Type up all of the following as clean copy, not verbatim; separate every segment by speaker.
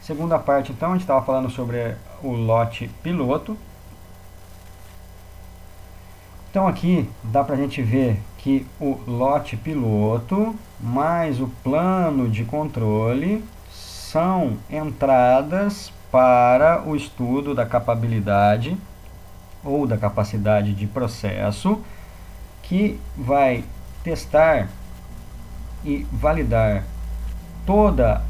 Speaker 1: Segunda parte, então, a gente estava falando sobre o lote piloto. Então aqui dá para a gente ver que o lote piloto mais o plano de controle são entradas para o estudo da capabilidade ou da capacidade de processo, que vai testar e validar toda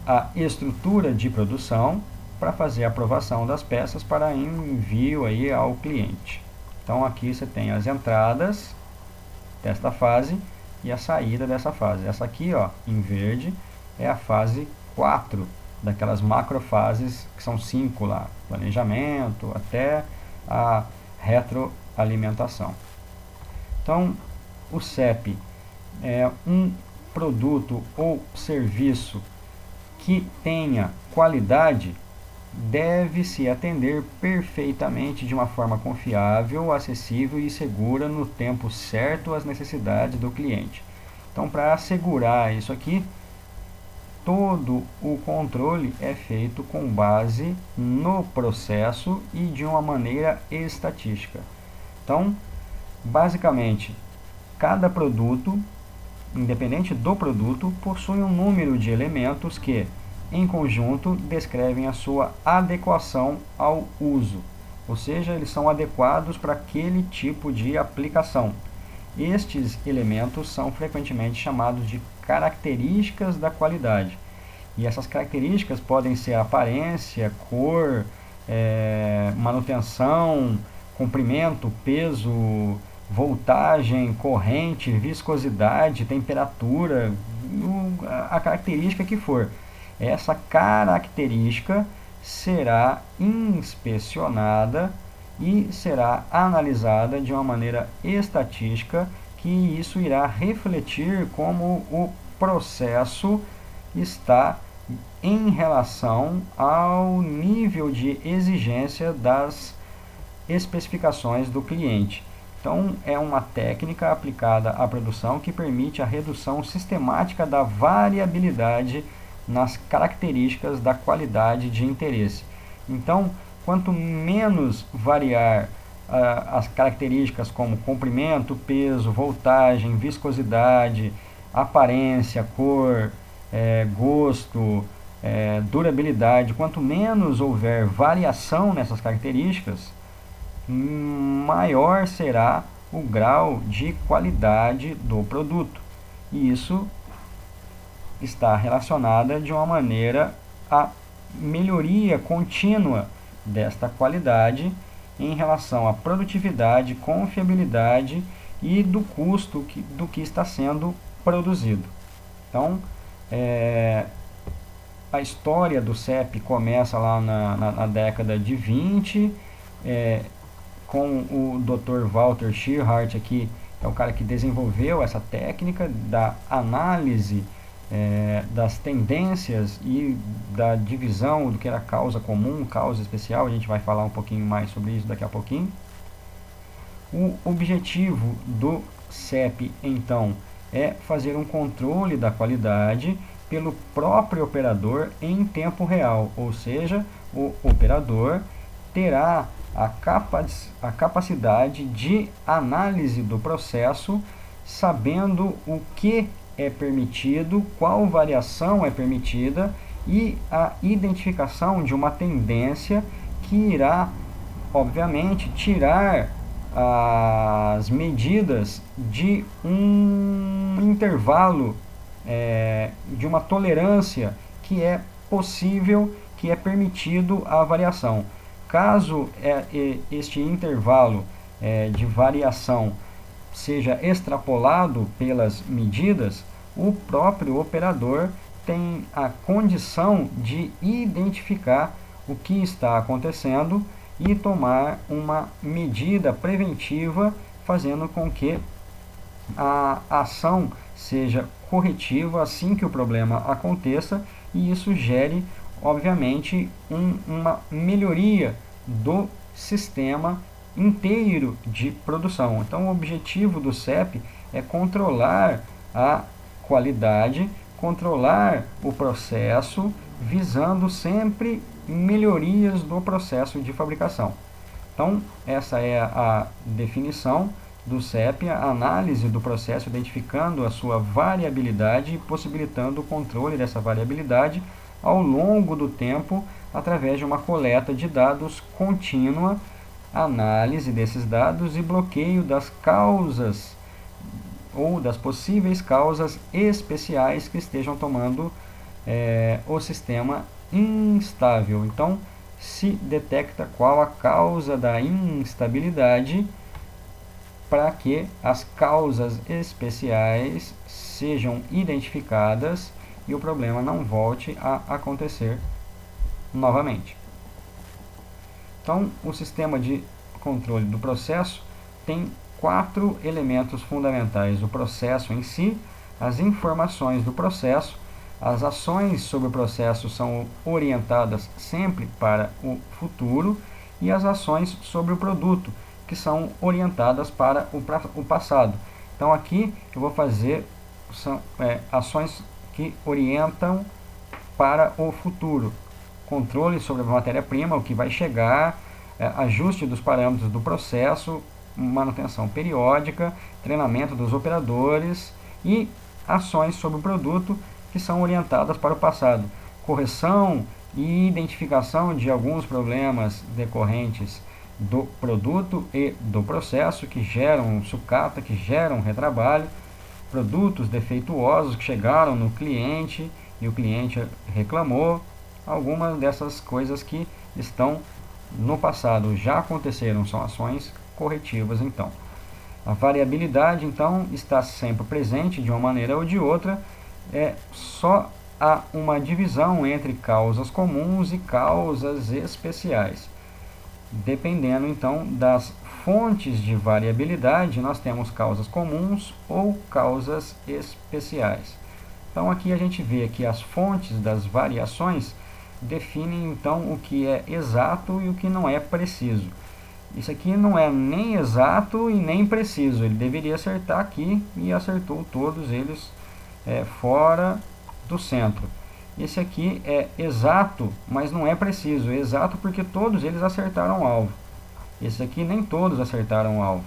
Speaker 1: a estrutura de produção para fazer a aprovação das peças para envio aí ao cliente. Então aqui você tem as entradas desta fase e a saída dessa fase. Essa aqui, ó, em verde, é a fase 4 daquelas macrofases, que são 5 lá, planejamento até a retroalimentação. Então, o CEP é um produto ou serviço que tenha qualidade, deve-se atender perfeitamente de uma forma confiável, acessível e segura no tempo certo às necessidades do cliente. Então, para assegurar isso aqui, todo o controle é feito com base no processo e de uma maneira estatística. Então, basicamente, cada produto, independente do produto, possui um número de elementos que, em conjunto, descrevem a sua adequação ao uso, ou seja, eles são adequados para aquele tipo de aplicação. Estes elementos são frequentemente chamados de características da qualidade, e essas características podem ser aparência, cor, manutenção, comprimento, peso, voltagem, corrente, viscosidade, temperatura, a característica que for. Essa característica será inspecionada e será analisada de uma maneira estatística, que isso irá refletir como o processo está em relação ao nível de exigência das especificações do cliente. Então, é uma técnica aplicada à produção que permite a redução sistemática da variabilidade nas características da qualidade de interesse. Então, quanto menos variar as características como comprimento, peso, voltagem, viscosidade, aparência, cor, gosto, durabilidade, quanto menos houver variação nessas características, maior será o grau de qualidade do produto. E isso está relacionada de uma maneira à melhoria contínua desta qualidade em relação à produtividade, confiabilidade e do custo do que está sendo produzido. Então, a história do CEP começa lá na década de 20, com o Dr. Walter Schierhardt aqui, é o cara que desenvolveu essa técnica da análise das tendências e da divisão do que era causa comum, causa especial. A gente vai falar um pouquinho mais sobre isso daqui a pouquinho. O objetivo do CEP, então, é fazer um controle da qualidade pelo próprio operador em tempo real, ou seja, o operador terá a capacidade de análise do processo, sabendo o que é permitido, qual variação é permitida e a identificação de uma tendência que irá, obviamente, tirar as medidas de um intervalo, de uma tolerância que é possível, que é permitido a variação. Caso este intervalo de variação seja extrapolado pelas medidas, o próprio operador tem a condição de identificar o que está acontecendo e tomar uma medida preventiva, fazendo com que a ação seja corretiva assim que o problema aconteça, e isso gere, obviamente, uma melhoria do sistema inteiro de produção. Então, o objetivo do CEP é controlar a qualidade, controlar o processo visando sempre melhorias do processo de fabricação. Então, essa é a definição do CEP, a análise do processo, identificando a sua variabilidade e possibilitando o controle dessa variabilidade ao longo do tempo, através de uma coleta de dados contínua, análise desses dados e bloqueio das causas ou das possíveis causas especiais que estejam tomando o sistema instável. Então, se detecta qual a causa da instabilidade para que as causas especiais sejam identificadas e o problema não volte a acontecer novamente. Então, o sistema de controle do processo tem 4 elementos fundamentais: o processo em si, as informações do processo, as ações sobre o processo são orientadas sempre para o futuro, e as ações sobre o produto, que são orientadas para o passado. Então aqui eu vou fazer ações que orientam para o futuro: controle sobre a matéria-prima, o que vai chegar, ajuste dos parâmetros do processo, manutenção periódica, treinamento dos operadores, e ações sobre o produto, que são orientadas para o passado: correção e identificação de alguns problemas decorrentes do produto e do processo, que geram sucata, que geram retrabalho, produtos defeituosos que chegaram no cliente e o cliente reclamou. Algumas dessas coisas que estão no passado já aconteceram, são ações corretivas. Então, a variabilidade então está sempre presente de uma maneira ou de outra, só há uma divisão entre causas comuns e causas especiais. Dependendo então das fontes de variabilidade, nós temos causas comuns ou causas especiais. Então aqui a gente vê que as fontes das variações definem então o que é exato e o que não é preciso. Isso aqui não é nem exato e nem preciso, ele deveria acertar aqui e acertou todos eles fora do centro. Esse aqui é exato, mas não é preciso. É exato porque todos eles acertaram o alvo. Esse aqui nem todos acertaram o alvo.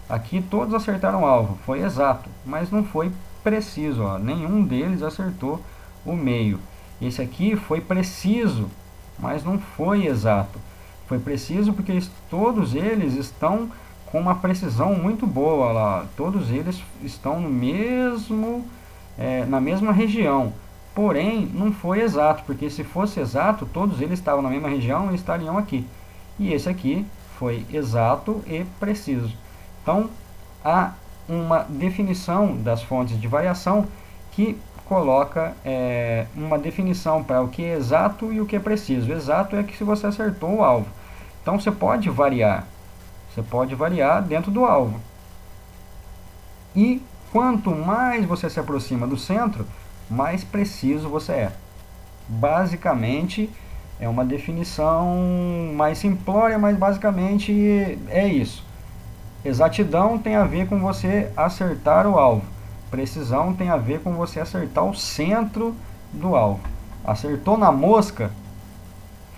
Speaker 1: Aqui todos acertaram o alvo, foi exato, mas não foi preciso, ó. Nenhum deles acertou o meio. Esse aqui foi preciso, mas não foi exato. Foi preciso porque todos eles estão com uma precisão muito boa lá. Todos eles estão no mesmo, na mesma região. Porém, não foi exato, porque se fosse exato, todos eles estavam na mesma região e estariam aqui. E esse aqui foi exato e preciso. Então, há uma definição das fontes de variação que coloca uma definição para o que é exato e o que é preciso. Exato é que se você acertou o alvo. Então, você pode variar dentro do alvo. E quanto mais você se aproxima do centro, mais preciso você é. Basicamente, é uma definição mais simplória, mas basicamente é isso. Exatidão tem a ver com você acertar o alvo. Precisão tem a ver com você acertar o centro do alvo. Acertou na mosca,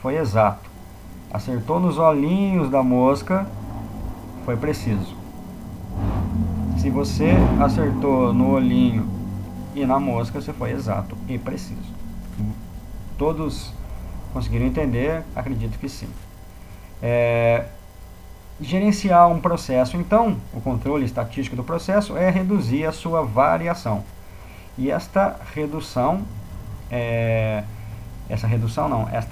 Speaker 1: foi exato. Acertou nos olhinhos da mosca, foi preciso. Se você acertou no olhinho e na mosca, você foi exato e preciso. Todos conseguiram entender? Acredito que sim. Gerenciar um processo, então, o controle estatístico do processo é reduzir a sua variação. E esta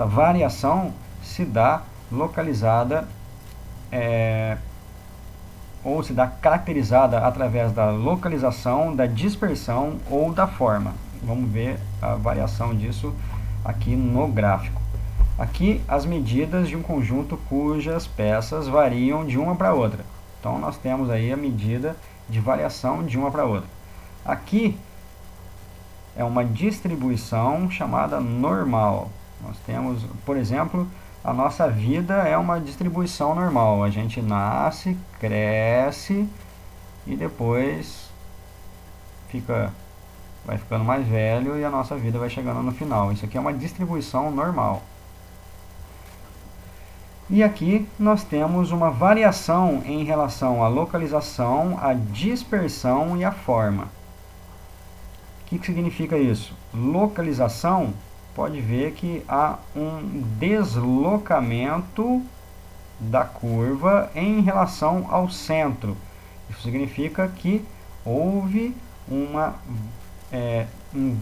Speaker 1: variação se dá localizada ou se dá caracterizada através da localização, da dispersão ou da forma. Vamos ver a variação disso aqui no gráfico. Aqui as medidas de um conjunto cujas peças variam de uma para outra. Então nós temos aí a medida de variação de uma para outra. Aqui é uma distribuição chamada normal. Nós temos, por exemplo, a nossa vida é uma distribuição normal. A gente nasce, cresce e depois fica vai ficando mais velho e a nossa vida vai chegando no final. Isso aqui é uma distribuição normal. E aqui nós temos uma variação em relação à localização, à dispersão e à forma. O que significa isso? Localização, pode ver que há um deslocamento da curva em relação ao centro. Isso significa que houve um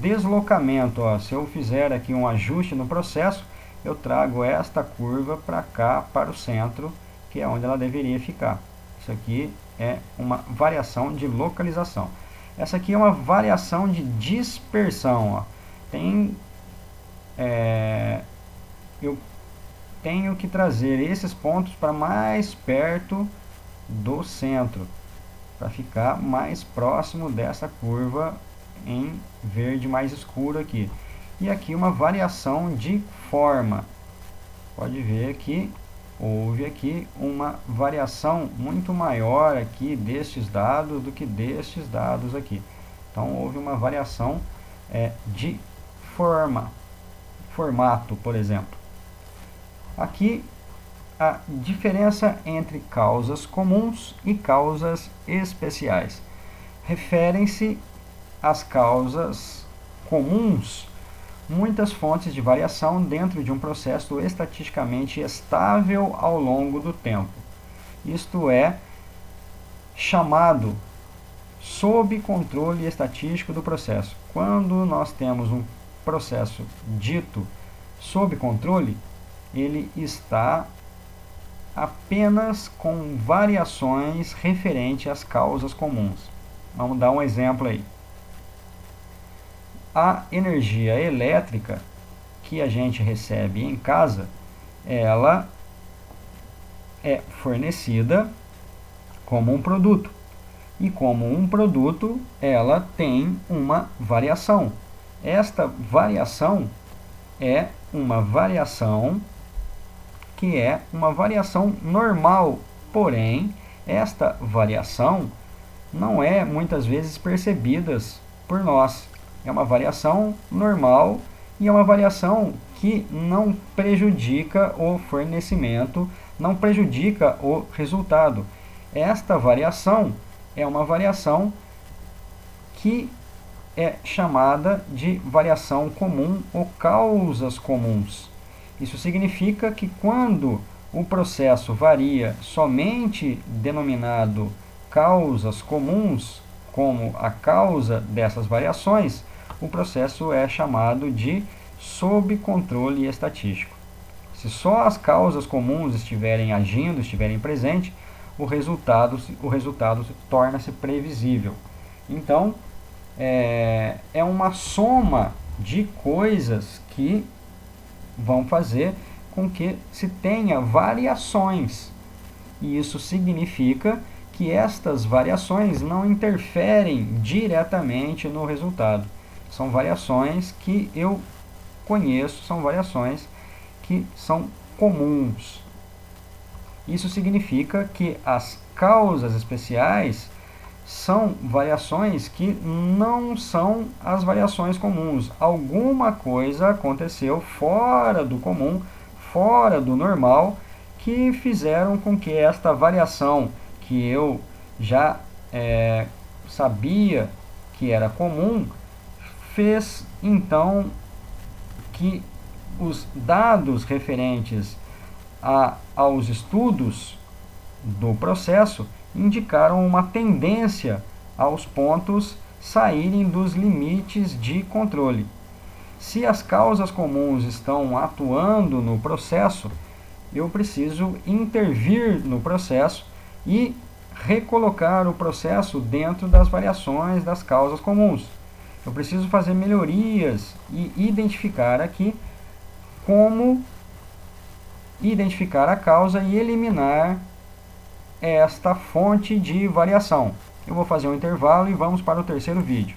Speaker 1: deslocamento. Se eu fizer aqui um ajuste no processo, eu trago esta curva para cá, para o centro, que é onde ela deveria ficar. Isso aqui é uma variação de localização. Essa aqui é uma variação de dispersão. Eu tenho que trazer esses pontos para mais perto do centro, para ficar mais próximo dessa curva em verde mais escuro aqui. E aqui uma variação de forma. Pode ver que houve aqui uma variação muito maior aqui destes dados do que destes dados aqui. Então houve uma variação de formato, por exemplo. Aqui a diferença entre causas comuns e causas especiais. Referem-se às causas comuns muitas fontes de variação dentro de um processo estatisticamente estável ao longo do tempo. Isto é chamado sob controle estatístico do processo. Quando nós temos um processo dito sob controle, ele está apenas com variações referentes às causas comuns. Vamos dar um exemplo aí. A energia elétrica que a gente recebe em casa, ela é fornecida como um produto. E como um produto, ela tem uma variação. Esta variação é uma variação que é uma variação normal. Porém, esta variação não é muitas vezes percebida por nós. É uma variação normal e é uma variação que não prejudica o fornecimento, não prejudica o resultado. Esta variação é uma variação que é chamada de variação comum ou causas comuns. Isso significa que quando o processo varia somente denominado causas comuns, como a causa dessas variações, o processo é chamado de sob controle estatístico. Se só as causas comuns estiverem agindo, estiverem presentes, o resultado torna-se previsível. Então, é uma soma de coisas que vão fazer com que se tenha variações. E isso significa que estas variações não interferem diretamente no resultado. São variações que eu conheço, são variações que são comuns. Isso significa que as causas especiais são variações que não são as variações comuns. Alguma coisa aconteceu fora do comum, fora do normal, que fizeram com que esta variação que eu já sabia que era comum, fez então que os dados referentes aos estudos do processo indicaram uma tendência aos pontos saírem dos limites de controle. Se as causas comuns estão atuando no processo, eu preciso intervir no processo e recolocar o processo dentro das variações das causas comuns. Eu preciso fazer melhorias e identificar aqui como identificar a causa e eliminar esta fonte de variação. Eu vou fazer um intervalo e vamos para o terceiro vídeo.